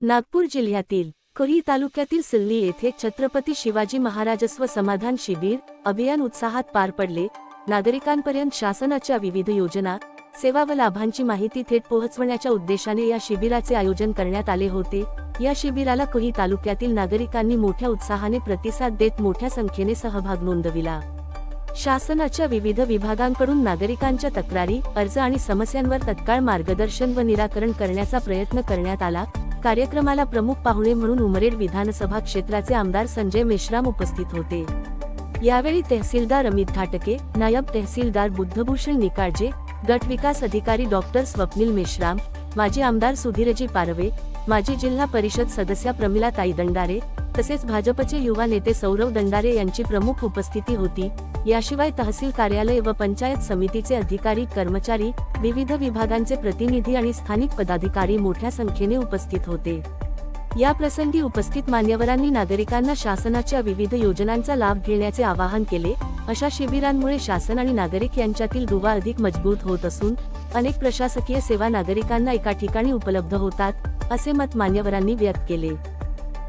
नागपूर जिल्ह्यातील करी तालुक्यातील सिल्ली येथे छत्रपती शिवाजी महाराजस्व समाधान शिबिर अभियान उत्साहात पार पडले। नागरिकांपर्यंत शासनाच्या विविध योजना, सेवा व लाभांची माहिती थेट पोहोचवण्याच्या उद्देशाने या शिबिराचे आयोजन करण्यात आले होते। या शिबिराला करी तालुक्यातील नागरिकांनी मोठ्या उत्साहाने प्रतिसाद देत मोठ्या संख्येने सहभाग नोंदविला। शासनाच्या विविध विभागांकडून नागरिकांच्या तक्रारी, अर्ज आणि समस्यांवर तत्काळ मार्गदर्शन व निराकरण करण्याचा प्रयत्न करण्यात आला। कार्यक्रमाला प्रमुख पाहुणे म्हणून उमरेड विधानसभा क्षेत्राचे आमदार संजय मेश्राम उपस्थित होते। यावेळी तहसीलदार अमित घाटके, नायब तहसीलदार बुद्धभूषण निकाळजे, गट विकास अधिकारी डॉक्टर स्वप्नील मेश्राम, माजी आमदार सुधीरजी पारवे, माजी जिल्हा परिषद सदस्या प्रमिलाताई दंडारे तसेच भाजपचे युवा नेते सौरव दंडारे यांची प्रमुख उपस्थिती होती। याशिवाय तहसील कार्यालय व पंचायत समितीचे अधिकारी, कर्मचारी, विविध विभागांचे प्रतिनिधी आणि स्थानिक पदाधिकारी मोठ्या संख्येने उपस्थित होते। या प्रसंगी उपस्थित मान्यवरांनी नागरिकांना शासनाच्या विविध योजनांचा लाभ घेण्याचे आवाहन केले। अशा शिबिरांमुळे शासन आणि नागरिक यांच्यातील दुवा अधिक मजबूत होत असून अनेक प्रशासकीय सेवा नागरिकांना एका ठिकाणी उपलब्ध होतात, असे मत मान्यवरांनी व्यक्त केले।